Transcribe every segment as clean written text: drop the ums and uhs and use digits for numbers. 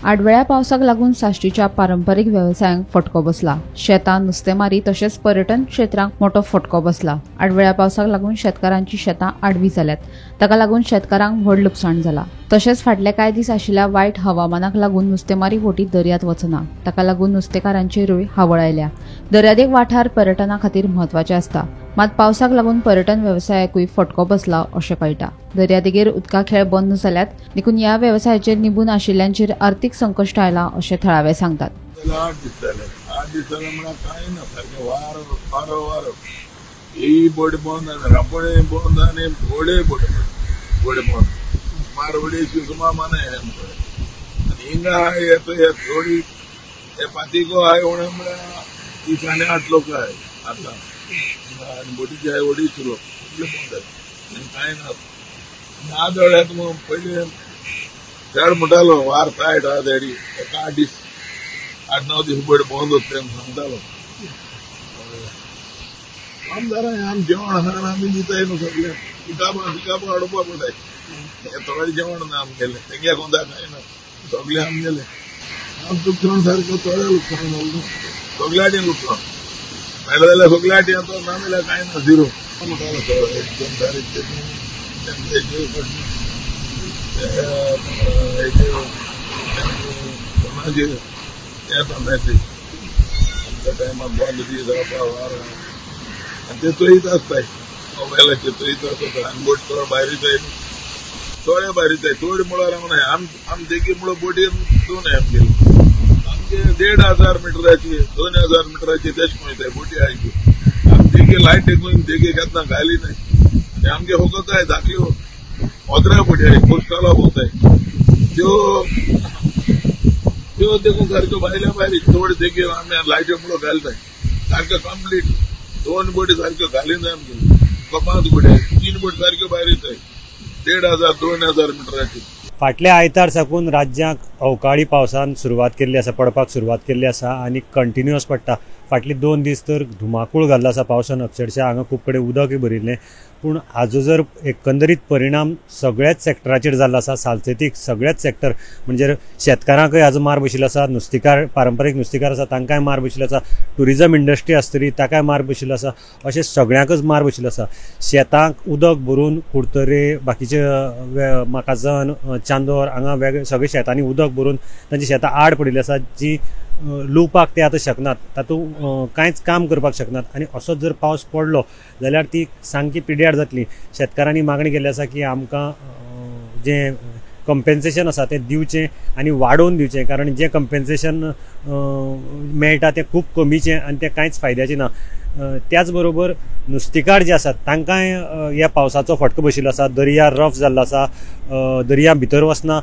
आडवेळ्या पावसाक लागून साश्टीच्या पारंपरीक व्यवसायांक फटको बसला। शेतां, नुस्तेमारी तशेंच पर्यटन क्षेत्रांक मोठो फटको बसला। आडवेळ्या पावसाक लागून शेतकारांची शेतां आडवी जाल्यात। ताका लागून शेतकारांक व्हड लुकसाण जाला। तशेंच फाटले कांय दीस आशिल्ल्या वायट हवामानाक लागून नुस्तेमारी बोटी दर्यांत वचना। ताका लागून नुस्तेकारांचेरूय हावळ आयल्या। दर्यादेग वाठार पर्यटना खातीर म्हत्वाचे आसता, मात पावसाक लागून पर्यटन वेवसायाकूय फटको बसला अशें कळटा। दर्यादेगेर उदका खेळ बंद जाल्यात देखून ह्या वेवसायाचेर निबून आशिल्ल्यांचेर आर्थीक संकश्ट आयला अशें थळावे सांगतात। 8 दीस जाले म्हळ्यार कांय ना, सारकें वारो ही बोट बंद आनी रापणे बंद आनी व्हडे बोट बंद मारवडेची सुमा माने आनी हिंगा येता थोडी हे पातिको आय उणे म्हळ्यार 30 आनी 8 लोक आय आतां आनी बोटीची आय व्हडीच लोक बंद आनी कांय ना। नादळ येता म्हणून पयलीं चड म्हणटालो वार टायट आहा देडी 8-9 दीस बोट बंद उरता सांगतालो। आमदारां आम जेवण खाण आमी दिताय न्हू सगळे पिकाप हाडोवपा पडटाय। थोडे जेवण ना आमगेलें तेंगे कोंता कांय ना, सगळे आमगेले आम लुकसाण सारको थोडे लुकसाण जालें, सगळ्याटी लुकसाण मेळ्ळें जाल्यार सगळ्याटी येता, ना जाल्यार कांय ना, झिरो म्हणटालो। 1-2 तारीख कोणाचेर येता मॅसेज आमच्या टायमार बंद दीस जावपा वार आनी ते चोयत आसताय मोबायलाचेर चोयत आसता आनी बोट थोडे भायर येताय, थोडे भायर येताय, थोडे मुळार म्हणा आम देगी मुळो बोटीर 2 आमगेले आमगे 1,500 मिटराची 2,000 मिटराची तेश कोयताय बोटी आयची। आम देगी लायट घेवन देगी केन्ना घाली नाय आनी आमगे होकोताय धाकल्यो ओद्रा बोटी आय पोस्टाला वताय त्यो देखून सारक्यो भायल्या भायर थोडे देगी आमी लायट्यो मुळो घालताय सारक्यो कंप्लीट 2 बोटी सारक्यो घालिनाय आमगे कपांत बोटी आय 3 बोटी सारक्यो भायर येताय 1,500-2,000 मिटराची। फाटल्या आयतार साकून राज्यांक अवकाळी पावसान सुरवात केल्ली आसा, पडपाक सुरवात केल्ली आसा आनी कंटिन्युअस पडटा। फाटली 2 दीस तर धुमाकूळ घाल्लो आसा पावसान, अक्षरशः हांगा खूब कडेन उदकय भरिल्लें। पूण हाजो जर एकंदरीत परिणाम सगळ्याच सॅक्टराचेर जाल्लो आसा, सालसेतीक सगळ्याच सॅक्टर म्हणजे शेतकारांकय हाजो मार बशिल्लो आसा, नुस्तेकार पारंपरीक नुस्तेकार आसा तांकांय मार बशिल्लो आसा, टुरिजम इंडस्ट्री आसतली ताकाय मार बशिल्लो आसा, अशें सगळ्यांकच मार बशिल्लो आसा। शेतांक उदक भरून कुडतरे बाकीचे माकाजन चांदोर हांगा वेगळे सगळे शेतांनी उदक भरून तांची शेतां आड पडिल्ली आसा जी लुवपाक ते आतां शकनात, तातूंत कांयच काम करपाक शकनात। आनी असो जर पावस पडलो जाल्यार ती सामकी पिड्यार जातली। शेतकारांनी मागणी केल्ली आसा की आमकां जें कंपेन्सेशन आसा तें दिवचें आनी वाडोवन दिवचें, कारण जें कंपेन्सेशन मेळटा तें खूब कमीचें आनी तें कांयच फायद्याचें ना। त्याच बरोबर नुस्तेकार जे आसात तांकांय ह्या पावसाचो फटको बशिल्लो आसा। दर्या रफ जाल्लो आसा, दर्या भितर वचना।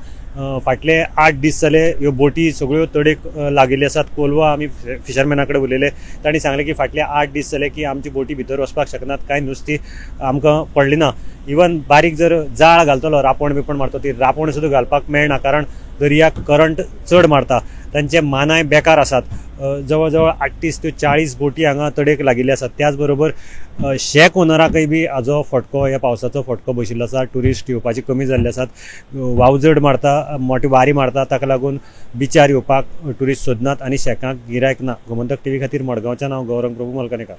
फाटले 8 दीस जाले ह्यो बोटी सगळ्यो तडेक लागिल्ल्यो आसात। कोलवा आमी फिशरमॅना कडेन उलयले, तांणी सांगलें की फाटले 8 दीस जाले की आमची बोटी भितर वचपाक शकनात, कांय नुस्तीं आमकां पडली ना। इवन बारीक जर जाळ घालतलो, रापण बिपण मारता ती रापण सुद्दां घालपाक मेळना, कारण दर्याक करंट चड मारता। तांचे मानाय बेकार आसात। जवळ जवळ 38 ते 40 बोटी हांगा तडेक लागिल्ले आसात। त्याच बरोबर शेक ओनराकय बी हाजो फटको, ह्या पावसाचो फटको बशिल्लो आसा। ट्युरिस्ट येवपाचे कमी जाल्ले आसात, वावजड मारता, मोठी वारी मारता, ताका लागून बिचार येवपाक ट्युरिस्ट सोदनात आनी शेकांक गिरायक ना। गोमंतक टीव्ही खातीर मडगांवच्यान हांव गौरंग प्रभू मलकानेकार।